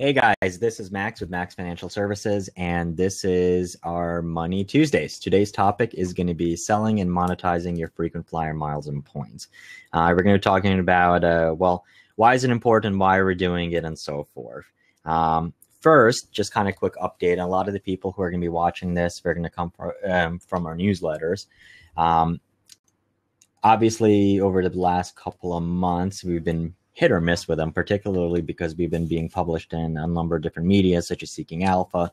Hey guys, this is Max with Max Financial Services, and this is our Money Tuesdays. Today's topic is going to be selling and monetizing your frequent flyer miles and points. We're going to be talking about, why is it important, why we're doing it, and so forth. First, just kind of quick update. A lot of the people who are going to be watching this are going to come from our newsletters. Obviously, over the last couple of months, we've been hit or miss with them, particularly because we've been being published in a number of different media, such as Seeking Alpha,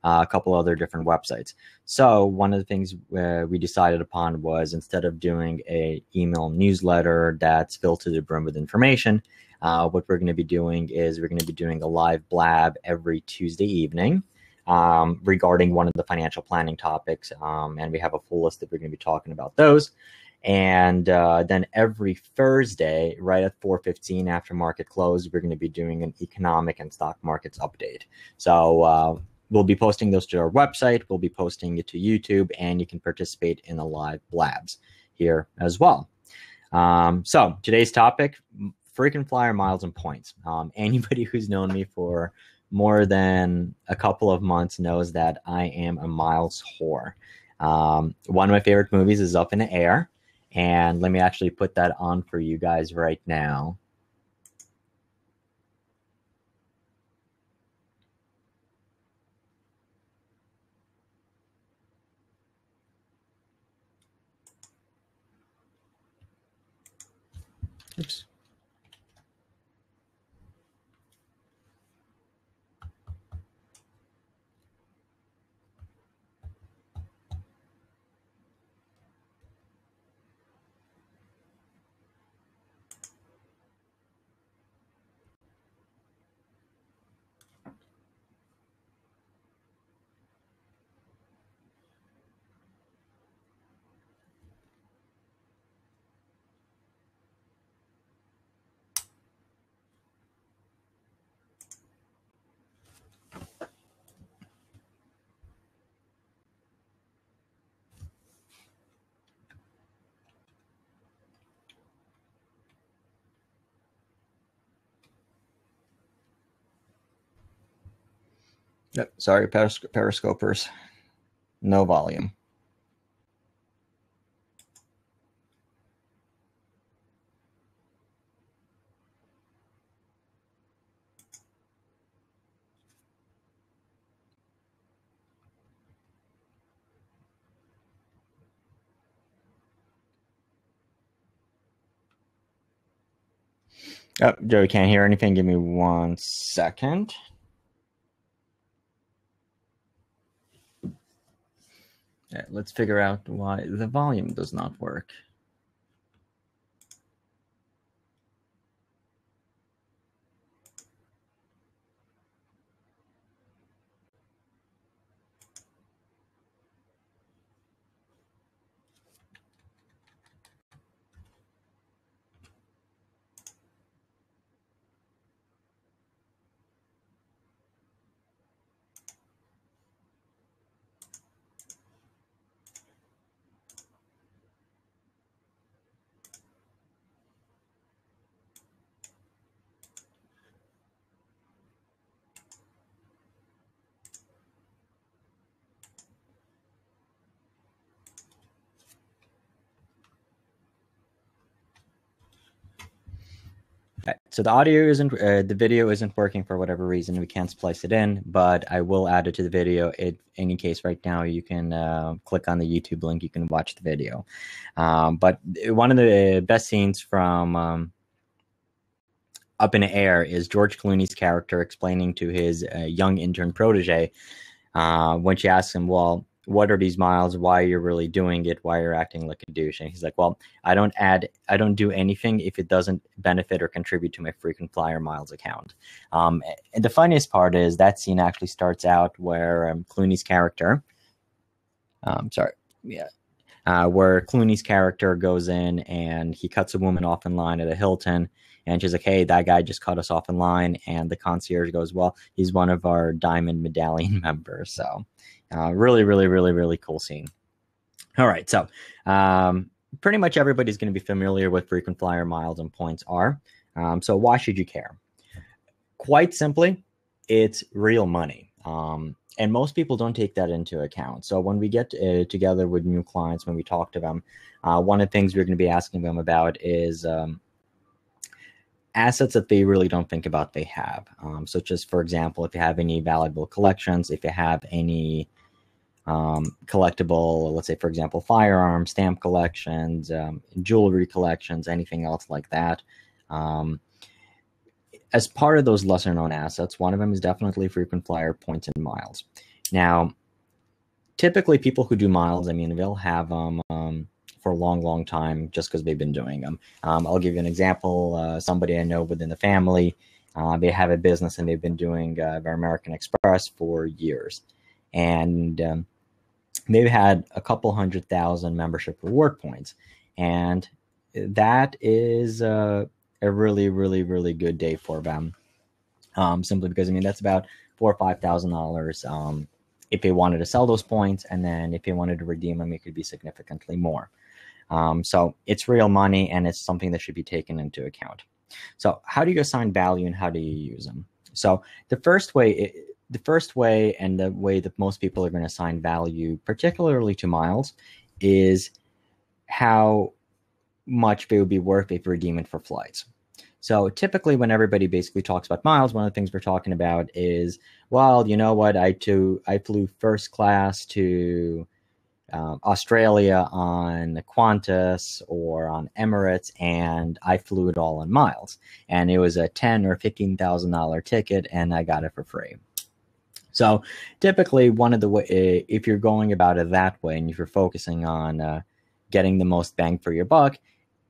a couple other different websites. So one of the things we decided upon was, instead of doing a email newsletter that's filled to the brim with information, what we're going to be doing is we're going to be doing a live blab every Tuesday evening regarding one of the financial planning topics. And we have a full list that we're going to be talking about those. And then every Thursday, right at 4:15 after market close, we're going to be doing an economic and stock markets update. So we'll be posting those to our website. We'll be posting it to YouTube, and you can participate in the live blabs here as well. So today's topic, frequent flyer miles and points. Anybody who's known me for more than a couple of months knows that I am a miles whore. One of my favorite movies is Up in the Air. And let me actually put that on for you guys right now. Oops. Yep. Sorry, periscopers. No volume. Oh, Joey can't hear anything. Give me 1 second. Yeah, let's figure out why the volume does not work. So the audio isn't, the video isn't working for whatever reason. We can't splice it in, but I will add it to the video. In any case, right now you can click on the YouTube link. You can watch the video. But one of the best scenes from Up in the Air is George Clooney's character explaining to his young intern protege when she asks him, well, what are these miles? Why you're really doing it? Why you're acting like a douche? And he's like, well, I don't do anything if it doesn't benefit or contribute to my frequent flyer miles account. And the funniest part is that scene actually starts out where Clooney's character, where Clooney's character goes in and he cuts a woman off in line at a Hilton. And she's like, hey, that guy just cut us off in line. And the concierge goes, well, he's one of our Diamond Medallion members. So really, really, really, really cool scene. All right. So pretty much everybody's going to be familiar with frequent flyer miles and points are. So why should you care? Quite simply, it's real money. And most people don't take that into account. So when we get together with new clients, when we talk to them, one of the things we're going to be asking them about is assets that they really don't think about they have. Such as, for example, if you have any valuable collections, if you have any collectible, let's say, for example, firearms, stamp collections, jewelry collections, anything else like that. As part of those lesser known assets, one of them is definitely frequent flyer points and miles. Now, typically people who do miles, I mean, they'll have them for a long, long time just because they've been doing them. I'll give you an example. Somebody I know within the family, they have a business and they've been doing their American Express for years. And they've had a couple 100,000 membership reward points. And that is a really, really, really good day for them. Simply because, I mean, that's about $4,000 or $5,000 if they wanted to sell those points. And then if they wanted to redeem them, it could be significantly more. So it's real money, and it's something that should be taken into account. So how do you assign value and how do you use them? So the first way and the way that most people are going to assign value, particularly to miles, is how much they would be worth if you redeem it for flights. So typically when everybody basically talks about miles, one of the things we're talking about is, well, you know what, I flew first class to Australia on Qantas or on Emirates, and I flew it all on miles. And it was a $10,000 or $15,000 ticket, and I got it for free. So typically one of the way, if you're going about it that way, and if you're focusing on getting the most bang for your buck,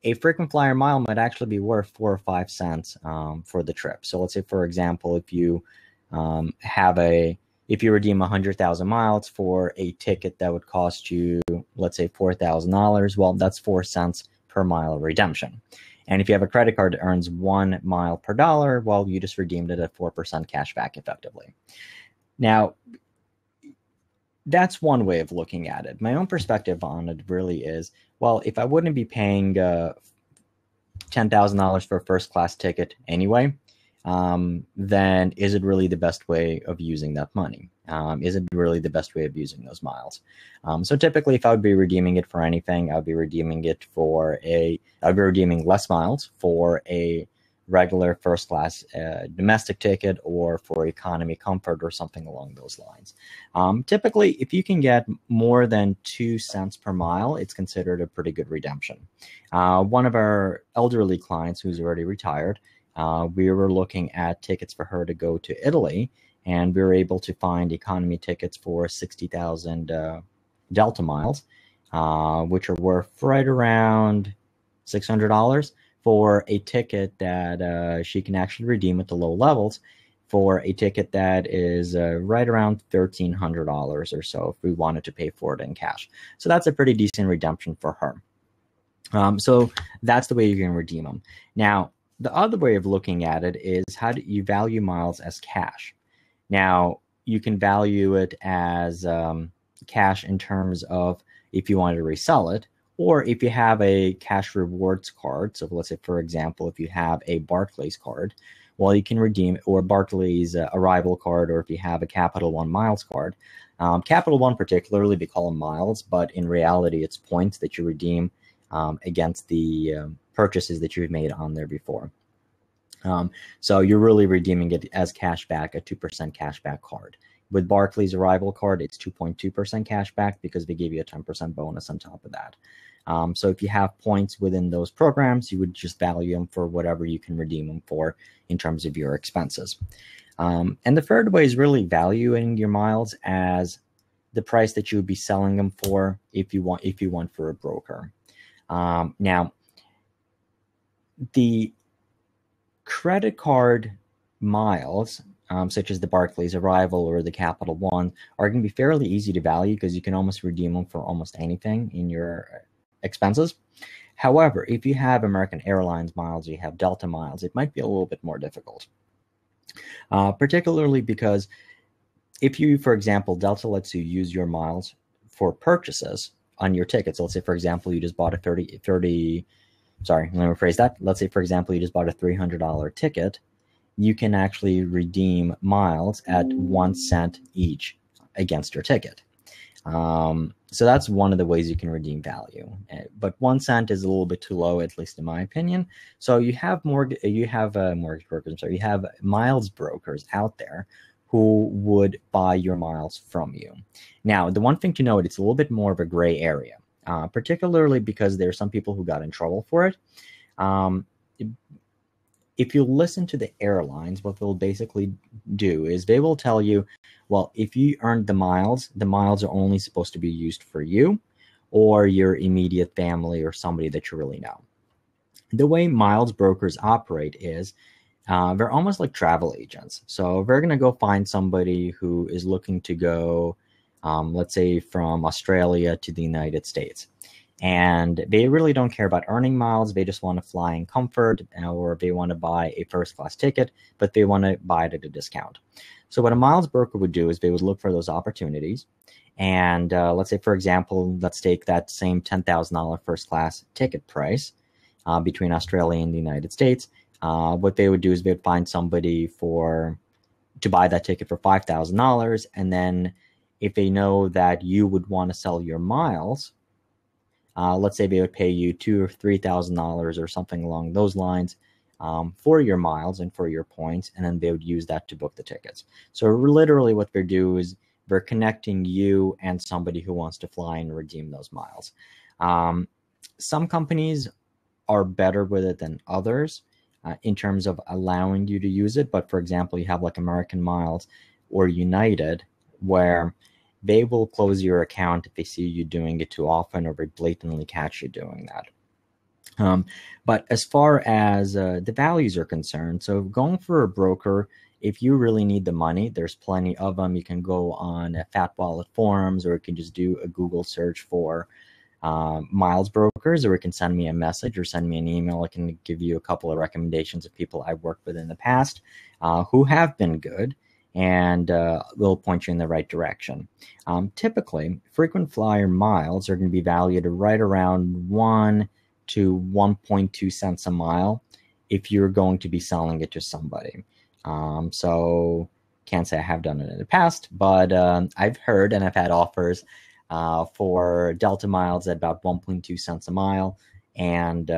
a frequent flyer mile might actually be worth 4 or 5 cents for the trip. So let's say, for example, if you if you redeem 100,000 miles for a ticket that would cost you, let's say, $4,000, well, that's 4 cents per mile of redemption. And if you have a credit card that earns 1 mile per dollar, well, you just redeemed it at 4% cash back effectively. Now, that's one way of looking at it. My own perspective on it really is, well, if I wouldn't be paying $10,000 for a first class ticket anyway, then is it really the best way of using that money? Is it really the best way of using those miles? So typically, if I would be redeeming it for anything, I would be redeeming less miles for a regular first class domestic ticket or for economy comfort or something along those lines. Typically, if you can get more than 2 cents per mile, it's considered a pretty good redemption. One of our elderly clients who's already retired, we were looking at tickets for her to go to Italy, and we were able to find economy tickets for 60,000 Delta miles, which are worth right around $600 for a ticket that she can actually redeem at the low levels for a ticket that is right around $1,300 or so if we wanted to pay for it in cash. So that's a pretty decent redemption for her. So that's the way you can redeem them. Now, the other way of looking at it is, how do you value miles as cash? Now, you can value it as cash in terms of if you wanted to resell it, or if you have a cash rewards card. So let's say, for example, if you have a Barclays card, well, you can redeem, or Barclays Arrival card, or if you have a Capital One Miles card. Capital One particularly, they call them miles, but in reality, it's points that you redeem against the purchases that you've made on there before. So you're really redeeming it as cash back, a 2% cash back card. With Barclays Arrival card, it's 2.2% cash back because they give you a 10% bonus on top of that. So if you have points within those programs, you would just value them for whatever you can redeem them for in terms of your expenses. And the third way is really valuing your miles as the price that you would be selling them for if you went for a broker. Now, the credit card miles, such as the Barclays Arrival or the Capital One, are going to be fairly easy to value because you can almost redeem them for almost anything in your expenses. However, if you have American Airlines miles, you have Delta miles, it might be a little bit more difficult. Particularly because if you, for example, Delta lets you use your miles for purchases on your tickets. Let's say, for example, you just bought a Let's say, for example, you just bought a $300 ticket, you can actually redeem miles at 1 cent each against your ticket. So that's one of the ways you can redeem value. But 1 cent is a little bit too low, at least in my opinion. So you have mortgage brokers. I'm sorry, you have miles brokers out there who would buy your miles from you. Now, the one thing to note, it's a little bit more of a gray area, particularly because there are some people who got in trouble for it. If you listen to the airlines, what they'll basically do is they will tell you, well, if you earned the miles are only supposed to be used for you or your immediate family or somebody that you really know. The way miles brokers operate is they're almost like travel agents. So they're going to go find somebody who is looking to go, let's say, from Australia to the United States. And they really don't care about earning miles. They just want to fly in comfort, or they want to buy a first-class ticket, but they want to buy it at a discount. So what a miles broker would do is they would look for those opportunities. And let's say, for example, let's take that same $10,000 first-class ticket price between Australia and the United States. What they would do is they would find somebody to buy that ticket for $5,000. And then if they know that you would want to sell your miles, let's say they would pay you $2,000 or $3,000 or something along those lines for your miles and for your points, and then they would use that to book the tickets. So literally what they're doing is they're connecting you and somebody who wants to fly and redeem those miles. Some companies are better with it than others in terms of allowing you to use it. But for example, you have like American Miles or United, where they will close your account if they see you doing it too often or they blatantly catch you doing that. But as far as the values are concerned, so going for a broker, if you really need the money, there's plenty of them. You can go on Fat Wallet forums, or you can just do a Google search for miles brokers, or you can send me a message or send me an email. I can give you a couple of recommendations of people I've worked with in the past who have been good, and they'll point you in the right direction. Typically, frequent flyer miles are going to be valued at right around 1 to 1.2 cents a mile if you're going to be selling it to somebody. So can't say I have done it in the past, but I've heard and I've had offers for Delta miles at about 1.2 cents a mile, and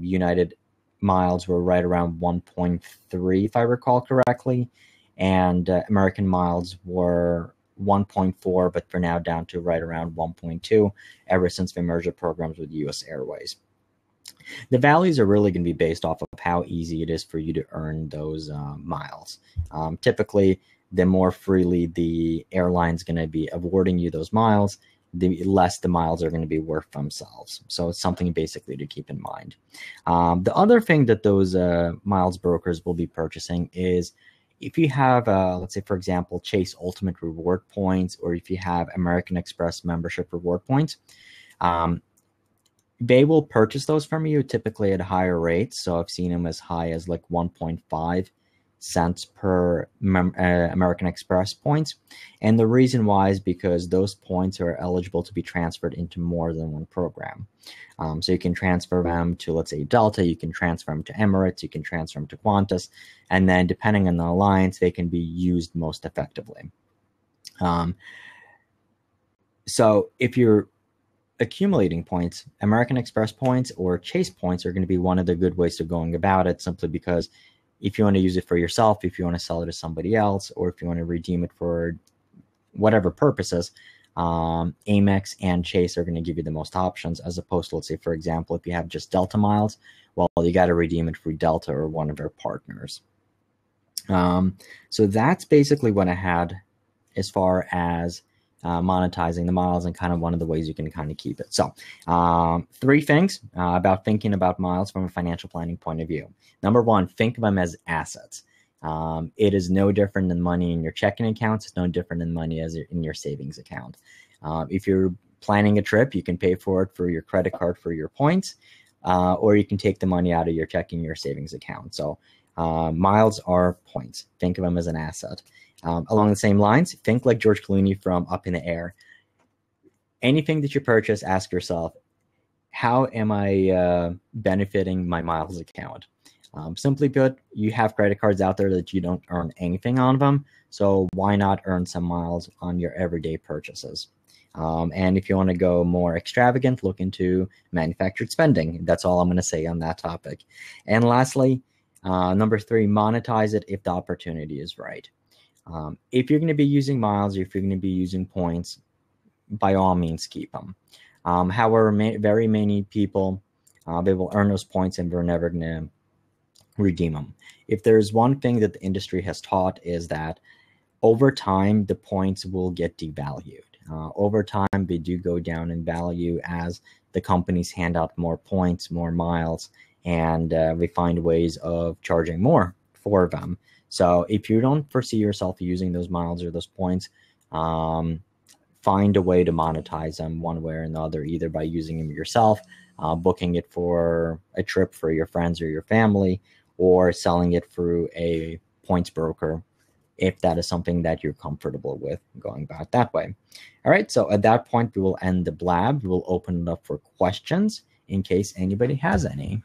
United miles were right around 1.3 if I recall correctly. And American miles were 1.4, but for now down to right around 1.2 ever since the merger programs with US Airways. The values are really going to be based off of how easy it is for you to earn those miles. Typically, the more freely the airline's going to be awarding you those miles, the less the miles are going to be worth themselves. So it's something basically to keep in mind. The other thing that those miles brokers will be purchasing is if you have, let's say, for example, Chase Ultimate Reward Points, or if you have American Express Membership Reward Points, they will purchase those from you typically at higher rates. So I've seen them as high as like 1.5 cents per American Express points. And the reason why is because those points are eligible to be transferred into more than one program. So you can transfer them to, let's say, Delta, you can transfer them to Emirates, you can transfer them to Qantas, and then depending on the alliance, they can be used most effectively. So if you're accumulating points, American Express points or Chase points are going to be one of the good ways of going about it, simply because if you want to use it for yourself, if you want to sell it to somebody else, or if you want to redeem it for whatever purposes, Amex and Chase are going to give you the most options, as opposed to, let's say, for example, if you have just Delta miles, well, you got to redeem it for Delta or one of their partners. So that's basically what I had as far as monetizing the miles and kind of one of the ways you can kind of keep it. So 3 things about thinking about miles from a financial planning point of view. Number 1, think of them as assets. It is no different than money in your checking accounts. It's no different than money as in your savings account. If you're planning a trip, you can pay for it for your credit card for your points, or you can take the money out of your checking or savings account. So miles are points. Think of them as an asset. Along the same lines, think like George Clooney from Up in the Air. Anything that you purchase, ask yourself, how am I benefiting my miles account? Simply put, you have credit cards out there that you don't earn anything on them, so why not earn some miles on your everyday purchases? And if you want to go more extravagant, look into manufactured spending. That's all I'm going to say on that topic. And lastly, number 3, monetize it if the opportunity is right. If you're going to be using miles, or if you're going to be using points, by all means, keep them. However, very many people, they will earn those points and they're never going to redeem them. If there's one thing that the industry has taught, is that over time, the points will get devalued. Over time, they do go down in value as the companies hand out more points, more miles, and we find ways of charging more for them. So if you don't foresee yourself using those miles or those points, find a way to monetize them one way or another, either by using them yourself, booking it for a trip for your friends or your family, or selling it through a points broker, if that is something that you're comfortable with going about that way. All right, so at that point, we will end the blab. We will open it up for questions in case anybody has any.